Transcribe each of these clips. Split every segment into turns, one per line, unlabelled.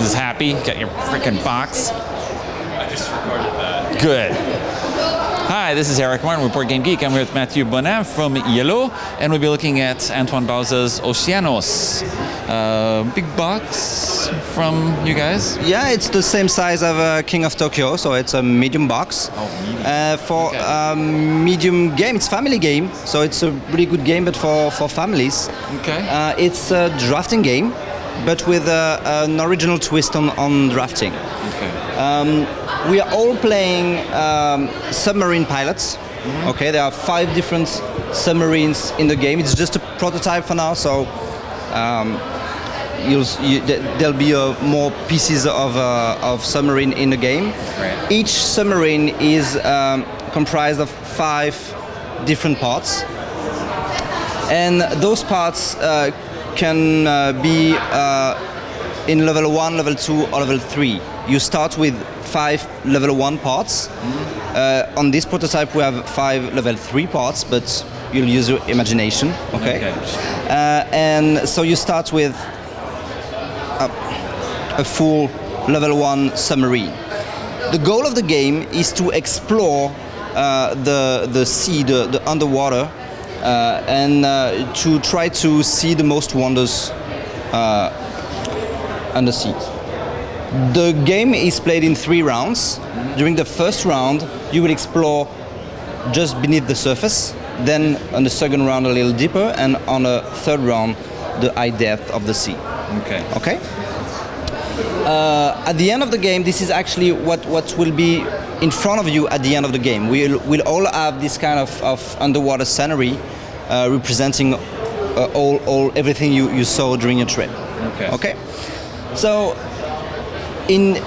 is happy. Got your freaking box.
I just recorded that.
Good. Hi, this is Eric Martin with BoardGameGeek. I'm here with Mathieu Bonin from Yellow, and we'll be looking at Antoine Bauza's Oceanos. Big box from you guys?
Yeah, it's the same size of King of Tokyo, so it's a medium box.
Oh, medium.
For medium game, it's family game, so it's a really good game, but for families.
Okay.
It's a drafting game, but with an original twist on drafting.
Okay.
We are all playing submarine pilots.
Mm-hmm.
Okay, there are 5 different submarines in the game. It's just a prototype for now, so there'll be more pieces of submarine in the game.
Right.
Each submarine is comprised of 5 different parts, and those parts can be in level 1, level 2, or level 3. You start with 5 level 1 parts. Mm-hmm. On this prototype we have 5 level 3 parts, but you'll use your imagination, okay? And so you start with a full level 1 submarine. The goal of the game is to explore the sea, the underwater, and to try to see the most wonders under sea. The game is played in 3 rounds. During the first round, you will explore just beneath the surface. Then on the second round, a little deeper, and on the third round, the high depth of the sea.
Okay.
Okay. At the end of the game, this is actually what will be in front of you at the end of the game. We'll all have this kind of underwater scenery representing everything you saw during your trip.
Okay.
Okay. So in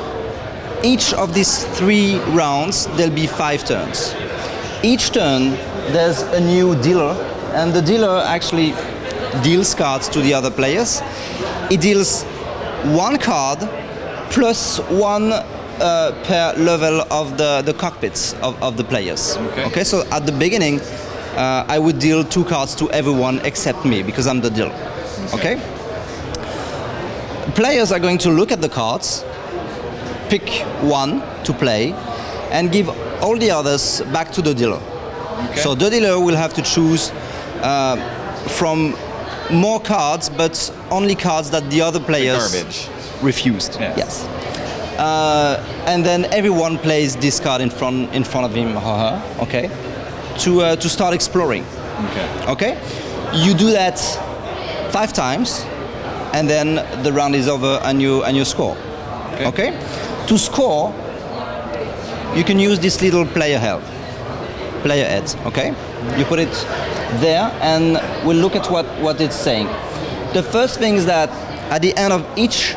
each of these 3 rounds, there'll be 5 turns. Each turn, there's a new dealer, and the dealer actually deals cards to the other players. He deals 1 card plus 1 per level of the cockpits of the players. Okay, so at the beginning, I would deal 2 cards to everyone except me, because I'm the dealer. Okay? Players are going to look at the cards, pick 1 to play, and give all the others back to the dealer.
Okay.
So the dealer will have to choose from more cards, but only cards that the other players refused.
Yes.
Yes. And then everyone plays this card in front of him or her. Okay. To start exploring.
Okay.
Okay. You do that 5 times, and then the round is over and you score. Okay. To score, you can use this little player head. Okay. You put it there, and we'll look at what it's saying. The first thing is that at the end of each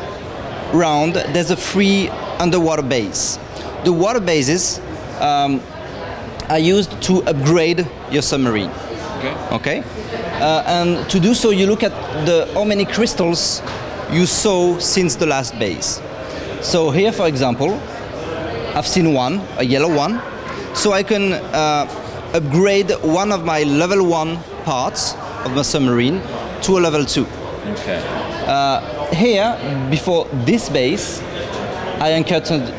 round, there's a free underwater base. The water bases are used to upgrade your submarine. Okay. And to do so, you look at how many crystals you saw since the last base. So here, for example, I've seen 1, a yellow one, so I can upgrade one of my level 1 parts of my submarine to a level 2.
Okay.
Here, before this base, I encountered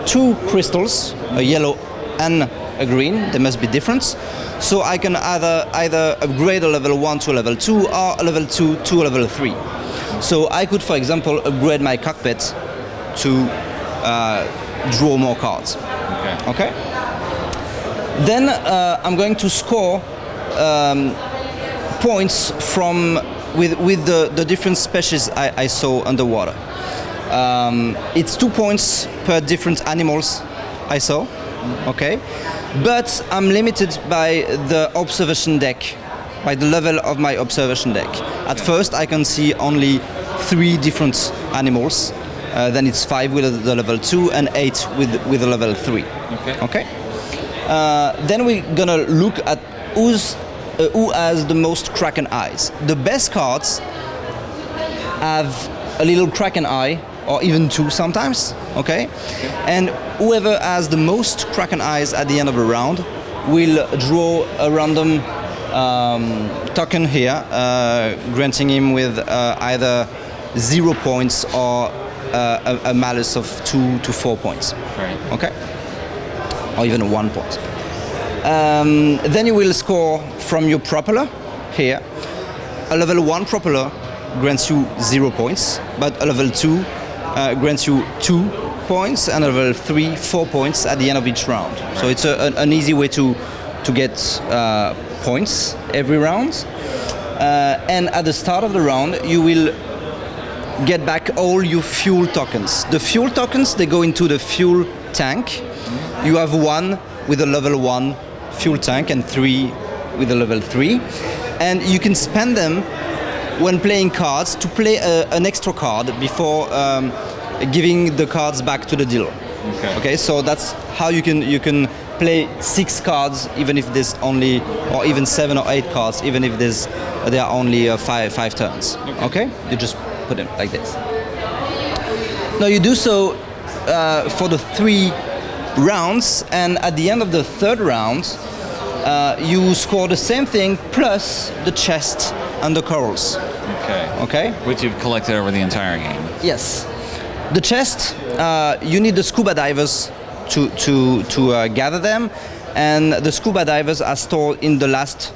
2 crystals, a yellow and a green. They must be different. So I can either upgrade a level 1 to a level 2 or a level 2 to a level 3. So I could, for example, upgrade my cockpit to draw more cards. Okay. Then I'm going to score points with the different species I saw underwater. It's 2 points per different animals I saw. Okay, but I'm limited by the observation deck, by the level of my observation deck. At first, I can see only 3 different animals. Then it's 5 with the level 2 and 8 with the level 3. Okay. Then we're gonna look at who has the most kraken eyes. The best cards have a little kraken eye, or even 2 sometimes. Okay. And whoever has the most kraken eyes at the end of a round will draw a random token here, granting him with either 0 points or a malus of 2 to 4 points.
Right.
Okay? Or even 1 point. Then you will score from your propeller here. A level 1 propeller grants you 0 points, but a level 2 grants you 2 points, and a level 3, 4 points at the end of each round. Right. So it's an easy way to get points every round. And at the start of the round, you will get back all your fuel tokens. The fuel tokens, they go into the fuel tank. You have 1 with a level 1 fuel tank and 3 with a level 3. And you can spend them when playing cards to play an extra card before giving the cards back to the dealer. Okay, so that's how you can play 6 cards even if there's only, or even 7 or 8 cards even if there are only 5 turns. Okay, you just put them like this. Now you do so for the 3 rounds, and at the end of the 3rd round, you score the same thing plus the chest and the corals. Okay.
Which you've collected over the entire game.
Yes. The chest, you need the scuba divers to gather them, and the scuba divers are stored in the last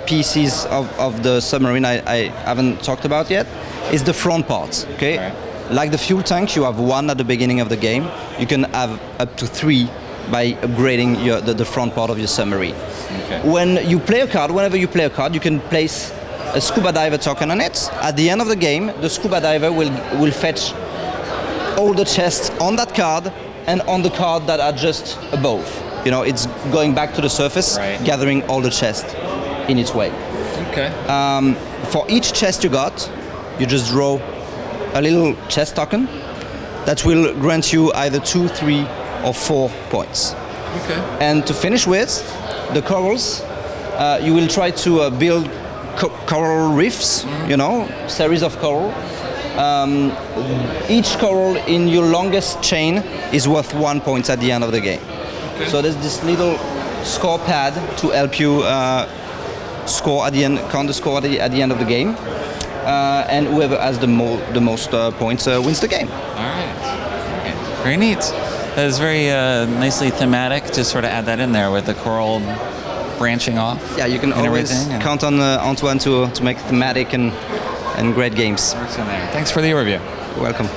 pieces of the submarine I haven't talked about yet. Is the front part. Okay. Right. Like the fuel tank, you have 1 at the beginning of the game. You can have up to 3 by upgrading the front part of your submarine. Okay. When you play a card, whenever you play a card, you can place a scuba diver token on it. At the end of the game, the scuba diver will fetch all the chests on that card and on the card that are just above. You know, it's going back to the surface, right, gathering all the chests in its way.
Okay.
For each chest you got, you just draw a little chest token that will grant you either 2, 3, or 4 points.
Okay.
And to finish with, the corals, you will try to build coral reefs, you know, series of coral. Each coral in your longest chain is worth 1 point at the end of the game. Okay. So there's this little score pad to help you score at the end, count the score at the end of the game. And whoever has the most points wins the game.
All right. Okay. Very neat. That is very nicely thematic to sort of add that in there with the coral branching off.
Yeah, you can always count on Antoine to make thematic and great games.
Thanks for the overview.
You're welcome.